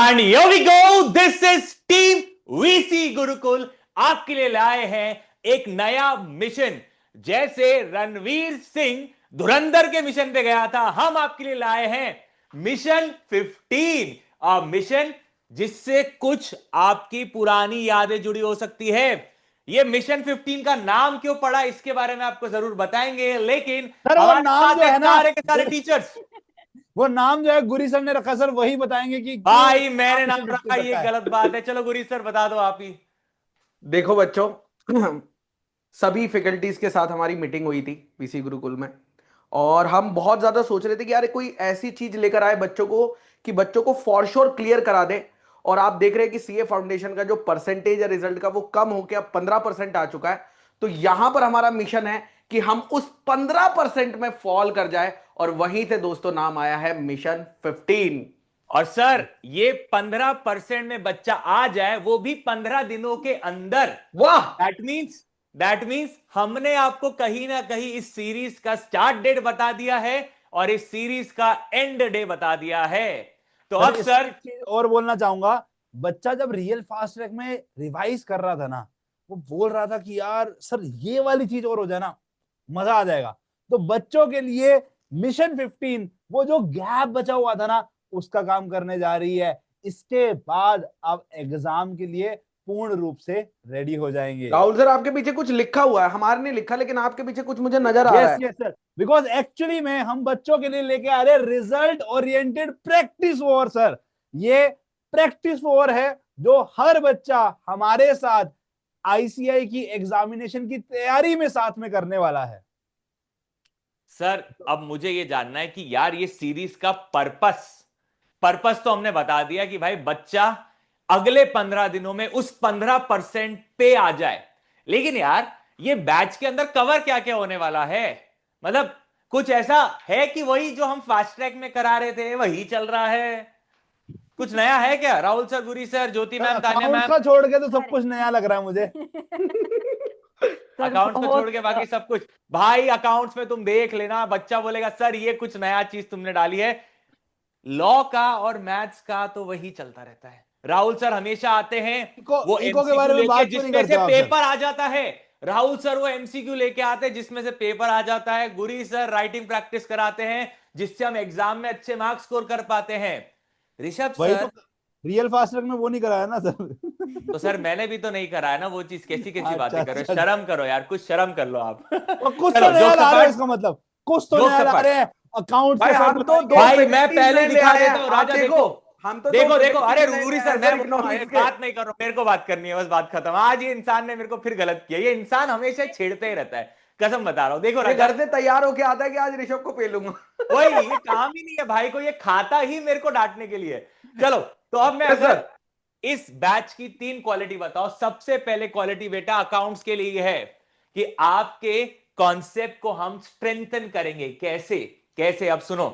And here we go. This is Team VC Gurukul आपके लिए लाए हैं एक नया मिशन। जैसे रणवीर सिंह धुरंधर के मिशन पे गया था, हम आपके लिए लाए हैं मिशन 15। मिशन जिससे कुछ आपकी पुरानी यादें जुड़ी हो सकती है। ये मिशन 15 का नाम क्यों पड़ा इसके बारे में आपको जरूर बताएंगे, लेकिन सर वो नाम जो है ना, सारे के सारे टीचर्स, वो नाम जो है गुरी सर ने रखा, सर वही बताएंगे कि भाई मैंने नाम मिशन रखा 15 ये है। गलत बात है। चलो गुरी सर बता दो आप ही। देखो बच्चों, सभी फैकल्टीज के साथ हमारी मीटिंग हुई थी वीसी गुरुकुल में, और हम बहुत ज्यादा सोच रहे थे कि यार कोई ऐसी चीज लेकर आए बच्चों को कि बच्चों को फॉर श्योर क्लियर करा दे। और आप देख रहे हैं कि सीए फाउंडेशन का जो परसेंटेज है रिजल्ट का वो कम होकर अब 15% आ चुका है। तो यहां पर हमारा मिशन है कि हम उस 15% में फॉल कर जाए, और वहीं से दोस्तों नाम आया है मिशन 15। और सर ये 15% में बच्चा आ जाए, वो भी 15 दिनों के अंदर। वाह! दैट मीन्स हमने आपको कहीं ना कहीं इस सीरीज का स्टार्ट डेट बता दिया है और इस सीरीज का एंड डे बता दिया है। तो अब सर और बोलना चाहूंगा, बच्चा जब रियल फास्ट ट्रैक में रिवाइज कर रहा था ना, वो बोल रहा था कि यार सर ये वाली चीज और हो जाए ना, मजा आ जाएगा। तो बच्चों के लिए मिशन 15 वो जो गैप बचा हुआ था ना, उसका काम करने जा रही है। इसके बाद आप एग्जाम के लिए पूर्ण रूप से रेडी हो जाएंगे। राहुल सर, आपके पीछे कुछ लिखा हुआ है, हमारे नहीं लिखा, लेकिन आपके पीछे कुछ मुझे नजर आ रहा है। यस सर, बिकॉज एक्चुअली में हम बच्चों के लिए लेके आ रहे result oriented practice over. Sir ये प्रैक्टिस ओवर है जो हर बच्चा हमारे साथ आईसीआई की एग्जामिनेशन की तैयारी में साथ में करने वाला है। सर अब मुझे ये जानना है कि यार ये सीरीज का पर्पस तो हमने बता दिया कि भाई बच्चा अगले 15 दिनों में उस 15% पे आ जाए, लेकिन यार ये बैच के अंदर कवर क्या क्या होने वाला है? मतलब कुछ ऐसा है कि वही जो हम फास्ट ट्रैक में करा रहे थे वही चल रहा है? कुछ नया है क्या? राहुल सर, गुरी सर, ज्योति मैम, तान्या अकाउंट मैम। का छोड़ के तो सब कुछ नया लग रहा है मुझे। अकाउंट्स को छोड़ के बाकी सब कुछ भाई अकाउंट्स में तुम देख लेना, बच्चा बोलेगा सर ये कुछ नया चीज तुमने डाली है। लॉ का और मैथ्स का तो वही चलता रहता है। राहुल सर हमेशा आते हैं, वो इको के एमसीक्यू बारे में लेके बात क्यों नहीं जिसमें करते से आप सर? पेपर आ जाता है। राहुल सर वो एमसीक्यू लेके आते हैं जिसमें से पेपर आ जाता है। गुरी सर राइटिंग प्रैक्टिस कराते हैं जिससे हम एग्जाम में अच्छे मार्क्स स्कोर कर पाते हैं। ऋषभ वही तो सर, रियल फास्ट ट्रैक में वो नहीं कराया ना सर। तो सर मैंने भी तो नहीं कराया ना वो चीज। कैसी कैसी अच्छा बातें कर रहे हो? अच्छा। शर्म करो यार, कुछ शर्म कर लो आप। तो कुछ तो चलो नया जोक्स ला रहे हो, अपार्ट, इसका मतलब कुछ तो जोक्स नया ला अपार्ट। रहे हैं। अकाउंट भाई से सर हम तो दो भाई मैं फैकल्टीज पहले नए ले दिखा आए हैं, देता हूं, आप राजा देखो। हम तो देखो दो देखो, अरे फैकल्टीज नए ले रूरी आए सर हैं, मैं सर, इग्नोर प्लीज कीजिए। बात नहीं कर रहा हूं, मेरे को बात करनी है, बस बात खत्म। आज ये इंसान ने मेरे को फिर गलत किया। ये इंसान हमेशा छेड़ते ही रहता है, कसम बता रहा हूं। देखो ये राजा, घर से तैयार होके आता है कि आज ऋषभ को पेलूंगा। वही ये काम ही नहीं है भाई को, ये खाता ही मेरे को डांटने के लिए। चलो तो अब मैं यस अगर सर। इस बैच की 3 क्वालिटी बताओ। सबसे पहले क्वालिटी बेटा अकाउंट्स के लिए है कि आपके कॉन्सेप्ट को हम स्ट्रेंथन करेंगे। कैसे कैसे? अब सुनो,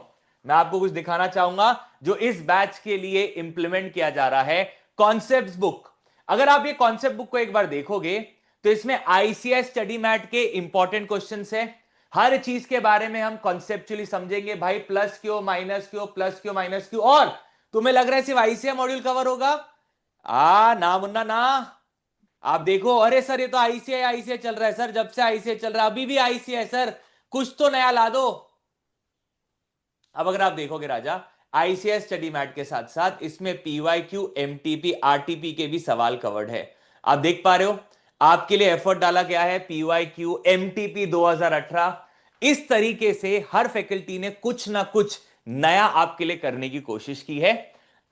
मैं आपको कुछ दिखाना चाहूंगा जो इस बैच के लिए इंप्लीमेंट किया जा रहा है। कॉन्सेप्ट बुक, अगर आप ये कॉन्सेप्ट बुक को एक बार देखोगे तो इसमें आईसीएस स्टडी मैट के इंपॉर्टेंट क्वेश्चंस है। हर चीज के बारे में हम कॉन्सेप्चुअली समझेंगे भाई, प्लस क्यों, माइनस क्यों, प्लस क्यों, माइनस क्यों। और तुम्हें लग रहा है सिर्फ आईसीए मॉड्यूल कवर होगा? ना मुन्ना ना। आप देखो, अरे सर ये तो आईसीआई आईसीआई चल रहा है सर, जब से आईसीआई चल रहा है, अभी भी आईसीआई सर, कुछ तो नया ला दो। अब अगर आप देखोगे राजा, आईसीआई स्टडी मैट के साथ साथ इसमें पीवाईक्यू, एमटीपी, आरटीपी के भी सवाल कवर्ड है। आप देख पा रहे हो, आपके लिए एफर्ट डाला गया है पीवाईक्यू, एमटीपी 2018। इस तरीके से हर फैकल्टी ने कुछ ना कुछ नया आपके लिए करने की कोशिश की है,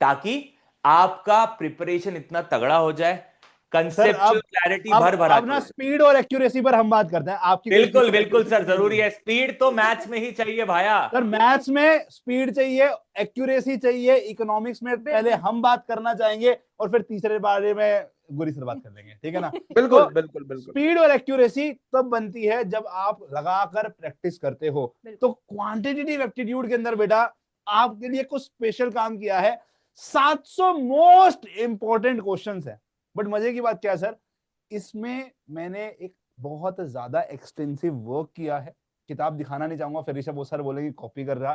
ताकि आपका प्रिपरेशन इतना तगड़ा हो जाए, सर कंसेप्चुअल क्लैरिटी भर भरा अब ना स्पीड और एक्यूरेसी पर हम बात करते हैं। आपकी कोई बिल्कुल speed और बिल्कुल सर, accuracy नहीं जरूरी है। है। स्पीड तो मैथ्स में ही चाहिए भाया। सर मैथ्स में स्पीड चाहिए, एक्यूरेसी चाहिए। इकोनॉमिक्स में पहले हम बात करना चाहेंगे और फिर तीसरे बारे में गुरी सर बात कर लेंगे, ठीक है ना? बिल्कुल तो बिल्कुल बिल्कुल। स्पीड और एक्यूरेसी तब बनती है जब आप लगाकर प्रैक्टिस करते हो। तो क्वांटिटेटिव एप्टीट्यूड के अंदर बेटा आपके लिए कुछ स्पेशल काम किया है। 700 मोस्ट इंपॉर्टेंट क्वेश्चंस है। बट मजे की बात क्या है सर, इसमें मैंने एक बहुत ज्यादा एक्सटेंसिव वर्क किया है। किताब दिखाना नहीं चाहूंगा, फिर ऋषभ वो सर बोलेंगे कॉपी कर रहा,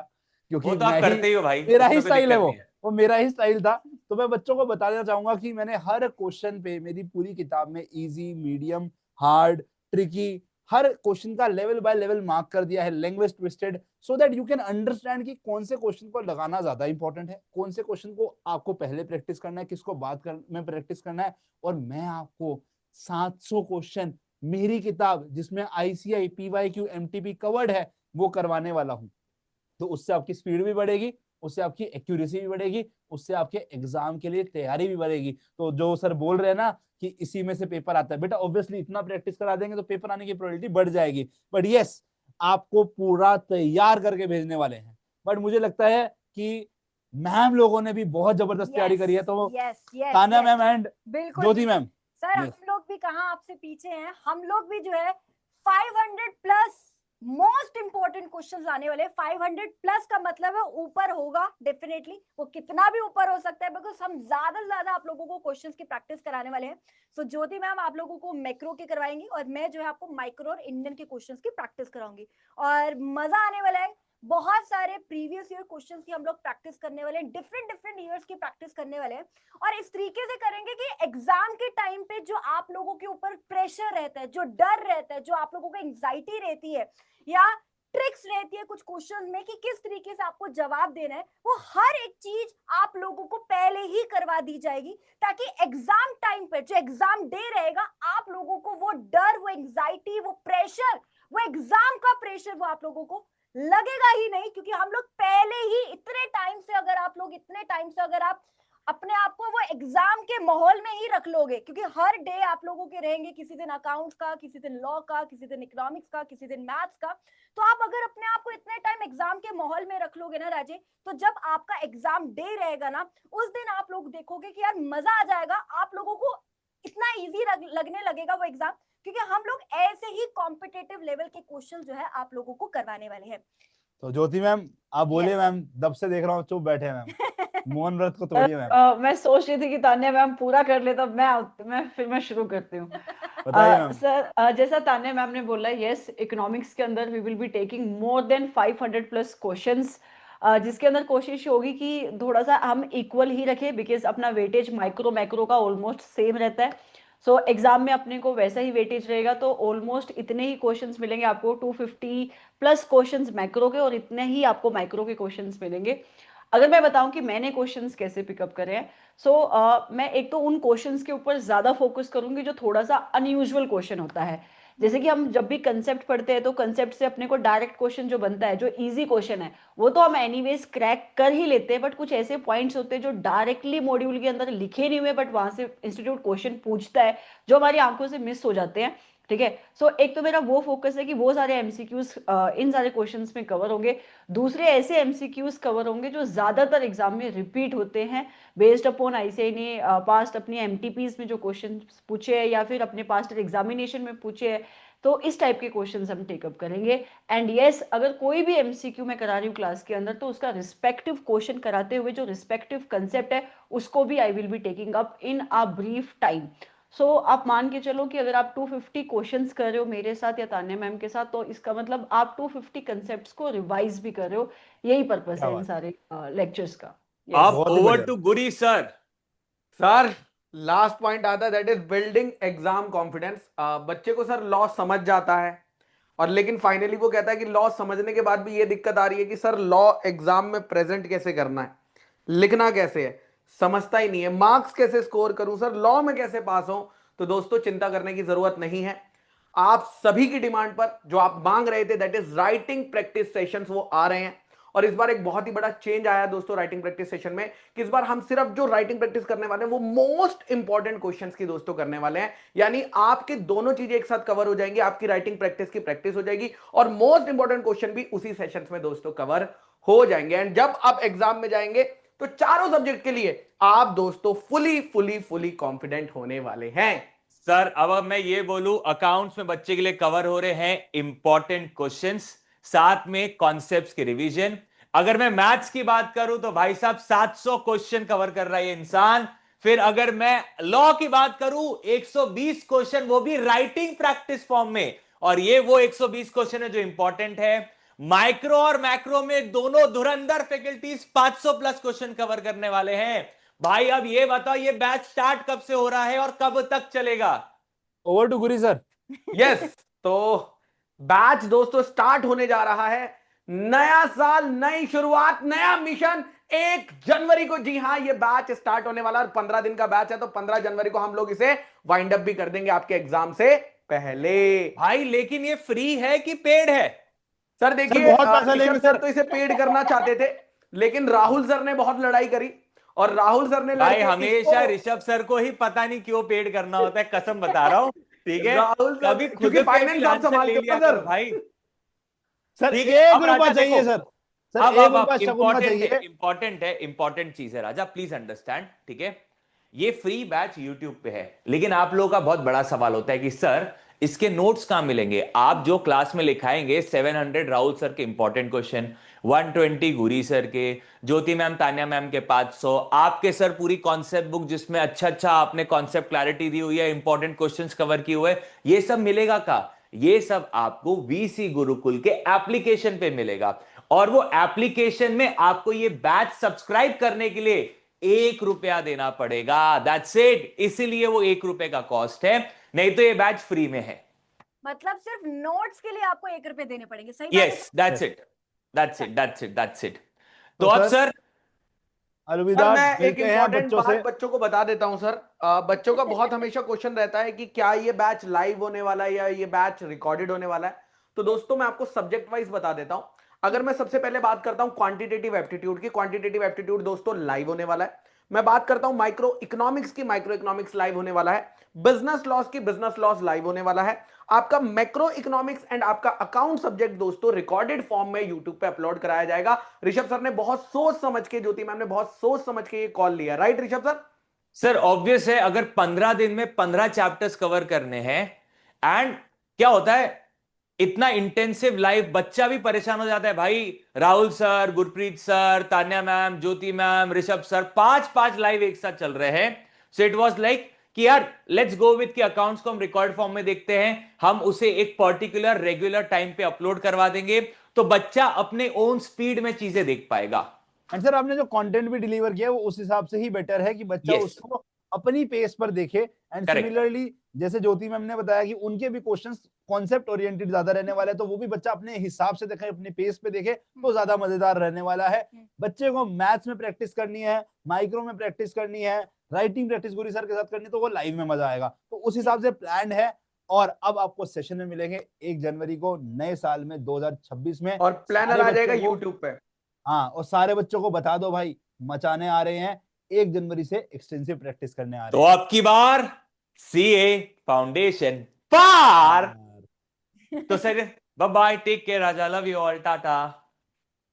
क्योंकि वो तो आप मैं ही, करते ही हो भाई, मेरा ही उसमें कोई स्टाइल है दिक्कत वो। नहीं है। वो मेरा ही स्टाइल था। तो मैं बच्चों को बता देना चाहूंगा कि मैंने हर क्वेश्चन पे मेरी पूरी किताब में इजी, मीडियम, हार्ड, ट्रिकी, हर क्वेश्चन का लेवल बाय लेवल मार्क कर दिया है, language twisted, so that you can understand कि कौन से क्वेश्चन को लगाना ज्यादा इंपॉर्टेंट है, कौन से क्वेश्चन को आपको पहले प्रैक्टिस करना है, किसको में प्रैक्टिस करना है। और मैं आपको 700 क्वेश्चन मेरी किताब जिसमें आईसीआई, पीवाईक्यू, एमटीपी कवर्ड है वो करवाने वाला हूं। तो उससे आपकी स्पीड भी बढ़ेगी, उससे आपकी एक्यूरेसी भी बढ़ेगी, उससे आपके एग्जाम के लिए तैयारी भी बढ़ेगी। तो जो सर बोल रहे हैं ना कि इसी में से पेपर आता है, बेटा ऑब्वियसली इतना प्रैक्टिस करा देंगे तो पेपर आने की प्रोबेबिलिटी बढ़ जाएगी। बट यस, आपको पूरा तैयार करके भेजने वाले हैं। बट मुझे लगता है कि मैम लोगों ने भी बहुत जबरदस्त तैयारी करी है। तो तान्या मैम एंड बिल्कुल ज्योति मैम, सर, हम लोग भी कहाँ आपसे पीछे हैं। हम लोग भी जो है 500 प्लस मोस्ट इंपोर्टेंट क्वेश्चंस लाने वाले। 500 प्लस का मतलब है ऊपर होगा डेफिनेटली, वो कितना भी ऊपर हो सकता है, बिकॉज हम ज्यादा से ज्यादा आप लोगों को क्वेश्चंस की प्रैक्टिस कराने वाले हैं। सो ज्योति मैम आप लोगों को मैक्रो के करवाएंगी और मैं जो है आपको माइक्रो और इंडियन के क्वेश्चंस की प्रैक्टिस कराऊंगी और मजा आने वाला है। बहुत सारे प्रीवियस ईयर क्वेश्चंस की हम लोग प्रैक्टिस करने वाले हैं, डिफरेंट डिफरेंट ईयर्स की प्रैक्टिस करने वाले हैं और इस तरीके से करेंगे कि एग्जाम के टाइम पे जो आप लोगों के ऊपर प्रेशर रहता है, जो डर रहता है, जो आप लोगों को एंजाइटी रहती है या ट्रिक्स रहती है कुछ क्वेश्चन में कि किस तरीके से आपको जवाब देना है, वो हर एक चीज आप लोगों को पहले ही करवा दी जाएगी ताकि एग्जाम टाइम पे जो एग्जाम डे रहेगा आप लोगों को वो डर, वो एंजाइटी, वो प्रेशर, वो एग्जाम का प्रेशर वो आप लोगों को लगेगा ही नहीं। क्योंकि हम लोग पहले ही इतने टाइम से अगर आप अपने आप को वो एग्जाम के माहौल में ही रख लोगे, क्योंकि हर डे आप लोगों के रहेंगे, किसी दिन अकाउंट्स का, किसी दिन लॉ का, किसी दिन इकोनॉमिक्स का, किसी दिन मैथ्स का। तो आप अगर अपने आप को इतने टाइम एग्जाम के माहौल में रख लोगे ना राजे, तो जब आपका एग्जाम डे रहेगा ना, उस दिन आप लोग देखोगे कि यार मजा आ जाएगा, आप लोगों को इतना इजी लगने लगेगा वो एग्जाम, क्योंकि हम लोग ऐसे ही कॉम्पिटिटिव लेवल के क्वेश्चन जो है आप लोगों को करवाने वाले हैं। तो ज्योति मैम आप बोलिए। मैम दब से देख रहा हूँ चुप बैठे मैम, मौन व्रत को तोड़िए मैम। मैं सोच रही थी कि तान्या मैम पूरा कर ले, तब मैं शुरू करती हूँ। बताइए मैम। सर, जैसा तान्या मैम ने बोला, यस, इकोनॉमिक्स के अंदर we will be taking more than 500 plus questions, जिसके अंदर कोशिश होगी कि थोड़ा सा हम इक्वल ही रखें, बिकॉज अपना वेटेज माइक्रो मैक्रो का ऑलमोस्ट सेम रहता है। सो एग्जाम में अपने को वैसा ही वेटेज रहेगा, तो ऑलमोस्ट इतने ही क्वेश्चंस मिलेंगे आपको, 250 प्लस क्वेश्चंस मैक्रो के और इतने ही आपको माइक्रो के क्वेश्चंस मिलेंगे। अगर मैं बताऊं कि मैंने क्वेश्चंस कैसे पिकअप करे हैं, मैं एक तो उन क्वेश्चंस के ऊपर ज्यादा फोकस करूंगी जो थोड़ा सा अनयूजुअल क्वेश्चन होता है। जैसे कि हम जब भी कंसेप्ट पढ़ते हैं तो कंसेप्ट से अपने को डायरेक्ट क्वेश्चन जो बनता है, जो इजी क्वेश्चन है, वो तो हम एनीवेज क्रैक कर ही लेते हैं, बट कुछ ऐसे पॉइंट्स होते हैं जो डायरेक्टली मॉड्यूल के अंदर लिखे नहीं हुए बट वहां से इंस्टीट्यूट क्वेश्चन पूछता है, जो हमारी आंखों से मिस हो जाते हैं। ठीक है, एक तो मेरा वो फोकस है कि वो सारे एमसीक्यूज इन सारे क्वेश्चंस में कवर होंगे। दूसरे ऐसे एमसीक्यूज कवर होंगे जो ज्यादातर एग्जाम में रिपीट होते हैं, बेस्ड अपॉन आईसीआई ने पास्ट अपनी एमटीपीज में जो क्वेश्चन पूछे हैं या फिर अपने पास्ट एग्जामिनेशन में पूछे हैं, तो इस टाइप के क्वेश्चंस हम टेकअप करेंगे। एंड यस, अगर कोई भी एमसीक्यू मैं करा रही हूँ क्लास के अंदर, तो उसका रिस्पेक्टिव क्वेश्चन कराते हुए जो रिस्पेक्टिव कंसेप्ट है उसको भी I will be taking up in a brief time. आप मान के चलो कि अगर आप 250 क्वेश्चंस कर रहे हो मेरे साथ या तान्या मैम के साथ, तो इसका मतलब आप 250 कंसेप्ट्स को रिवाइज भी कर रहे हो। यही पर्पस है इन सारे लेक्चर्स का। अब बहुत ही ओवर बढ़िया। To Guri sir. Sir last point आता है, that is building exam confidence. बच्चे को सर लॉ समझ जाता है, और लेकिन फाइनली वो कहता है कि लॉ समझने के बाद भी ये दिक्कत आ रही है कि सर लॉ एग्जाम में प्रेजेंट कैसे करना है, लिखना कैसे है, समझता ही नहीं है, मार्क्स कैसे स्कोर करूं सर, लॉ में कैसे पास हो। तो दोस्तों चिंता करने की जरूरत नहीं है। आप सभी की डिमांड पर जो आप मांग रहे थे, that is writing practice sessions, वो आ रहे हैं। और इस बार एक बहुत ही बड़ा चेंज आया दोस्तों राइटिंग प्रैक्टिस सेशन में, कि इस बार हम सिर्फ जो राइटिंग प्रैक्टिस करने वाले हैं वो मोस्ट इंपॉर्टेंट क्वेश्चंस की दोस्तों करने वाले हैं। यानी आपके दोनों चीजें एक साथ कवर हो जाएंगी, आपकी राइटिंग प्रैक्टिस की प्रैक्टिस हो जाएगी और मोस्ट इंपॉर्टेंट क्वेश्चन भी उसी सेशंस में दोस्तों कवर हो जाएंगे। एंड जब आप एग्जाम में जाएंगे तो चारों सब्जेक्ट के लिए आप दोस्तों फुली कॉन्फिडेंट होने वाले हैं। सर अब मैं ये बोलूं, अकाउंट्स में बच्चे के लिए कवर हो रहे हैं इंपॉर्टेंट क्वेश्चंस, साथ में कॉन्सेप्ट्स की रिवीजन। अगर मैं मैथ्स की बात करूं तो भाई साहब 700 क्वेश्चन कवर कर रहा है ये इंसान। फिर अगर मैं लॉ की बात करूं 120 क्वेश्चन, वो भी राइटिंग प्रैक्टिस फॉर्म में, और ये वो 120 क्वेश्चन है जो इंपॉर्टेंट है। माइक्रो और मैक्रो में दोनों धुरंधर फैकल्टीज 500 प्लस क्वेश्चन कवर करने वाले हैं भाई। अब ये बताओ ये बैच स्टार्ट कब से हो रहा है और कब तक चलेगा? Over to Guri sir. Yes, तो बैच दोस्तों स्टार्ट होने जा रहा है। नया साल, नई शुरुआत, नया मिशन 1 जनवरी को। जी हां, ये बैच स्टार्ट होने वाला है और 15 दिन का बैच है, तो 15 जनवरी को हम लोग इसे वाइंड अप भी कर देंगे आपके एग्जाम से पहले। भाई लेकिन ये फ्री है कि पेड है? सर सर देखिए, बहुत पैसा लेंगे ऋषभ सर सर। तो इसे पेड करना चाहते थे, लेकिन राहुल सर ने बहुत लड़ाई करी और राहुल सर ने भाई लड़के हमेशा इसको, ऋषभ सर को ही पता नहीं क्यों पेड करना होता है, कसम बता रहा हूं, ठीक है? राहुल सर कभी खुद क्योंकि पे फाइनेंस आप फ्रीलांसर ले संभालते लिया हो ना करो सर। भाई। सर ठीक है, 1 अब रुपया राजा चाहिए देखो, सर। सर अब 1 रुपया शगुन का इंपॉर्टेंट है, चाहिए। इंपॉर्टेंट है, इंपॉर्टेंट चीज है राजा, प्लीज अंडरस्टैंड, ठीक है? ये फ्री बैच यूट्यूब पे है, लेकिन आप लोगों का बहुत बड़ा सवाल होता है कि सर इसके नोट्स कहां मिलेंगे? आप जो क्लास में लिखाएंगे 700 राहुल सर के इंपॉर्टेंट क्वेश्चन, 120 गुरी सर के, ज्योति मैम तान्या मैम के 500, आपके सर पूरी कॉन्सेप्ट बुक जिसमें अच्छा अच्छा आपने कॉन्सेप्ट क्लैरिटी दी हुई है, इंपॉर्टेंट क्वेश्चंस कवर किए हुए, ये सब मिलेगा का? ये सब आपको वीसी गुरुकुल के एप्लीकेशन पे मिलेगा, और वो एप्लीकेशन में आपको ये बैच सब्सक्राइब करने के लिए 1 रुपया देना पड़ेगा, दैट्स इट। इसीलिए वो 1 रुपए का कॉस्ट है, नहीं तो ये बैच फ्री में है। मतलब सिर्फ नोट्स के लिए आपको 1 रुपए देने पड़ेंगे, सही बात है? Yes, that's it, that's it, that's it, that's it. तो तो अब सर सर, सर अलविदा, मैं एक मिलते हैं इंपॉर्टेंट बच्चों से। बात बच्चों को बता देता हूं सर। बच्चों का बहुत हमेशा क्वेश्चन रहता है कि क्या ये बैच लाइव होने वाला है या ये बैच रिकॉर्डेड होने वाला है। तो दोस्तों मैं आपको सब्जेक्ट वाइज बता देता हूं। अगर मैं सबसे पहले बात करता हूं क्वांटिटेटिव एप्टीट्यूड की, क्वांटिटेटिव एप्टीट्यूड दोस्तों लाइव होने वाला है। मैं बात करता हूं माइक्रो इकोनॉमिक्स की, माइक्रो इकोनॉमिक्स लाइव होने वाला है। बिजनेस लॉस की, बिजनेस लॉस लाइव होने वाला है। आपका मैक्रो इकोनॉमिक्स एंड आपका अकाउंट सब्जेक्ट दोस्तों रिकॉर्डेड फॉर्म में यूट्यूब पे अपलोड कराया जाएगा। ऋषभ सर ने बहुत सोच समझ के, ज्योति मैम ने बहुत सोच समझ के ये कॉल लिया, right Rishabh sir? Sir obvious है, अगर 15 दिन में 15 चैप्टर्स कवर करने हैं, एंड क्या होता है इतना इंटेंसिव लाइव, बच्चा भी परेशान हो जाता है भाई। Rahul sir, Gurpreet sir, Tanya ma'am, Jyoti ma'am, Rishabh sir, 5-5 live एक साथ चल रहे हैं। सो इट वाज लाइक कि यार लेट्स गो विथ के अकाउंट्स को हम रिकॉर्ड फॉर्म में देखते हैं, हम उसे एक पर्टिकुलर रेगुलर टाइम पे अपलोड करवा देंगे, तो बच्चा अपने ओन स्पीड में चीजें देख पाएगा। एंड सर आपने जो कंटेंट भी डिलीवर किया है वो उस हिसाब से ही बेटर है कि बच्चा Yes. उसको अपनी पेस पर देखे। And Correct. सिमिलरली जैसे ज्योति मैम ने बताया कि उनके भी क्वेश्चंस कॉन्सेप्ट ओरिएंटेड ज्यादा रहने वाले हैं, तो वो भी बच्चा अपने हिसाब से देखे, अपने पेस पे देखे, तो ज्यादा मजेदार रहने वाला है। बच्चे को मैथ्स में प्रैक्टिस करनी है, माइक्रो में प्रैक्टिस करनी है, राइटिंग प्रैक्टिस गुरी सर के साथ करनी है, तो वो लाइव में मजा आएगा। तो उस हिसाब से प्लान है। और अब आपको सेशन में मिलेंगे 1 जनवरी को नए साल में 2026 में, और प्लानर सारे आ जाएगा बच्चों को- यूट्यूब पे। हाँ, और सारे बच्चों को बता दो भाई, मचाने आ रहे हैं। 1 जनवरी से एक्सटेंसिव प्रैक्टिस करने आ तो रहे हैं। अब की बार सीए फाउंडेशन पार। तो sir bye bye, take care राजा, लव यू ऑल, टाटा।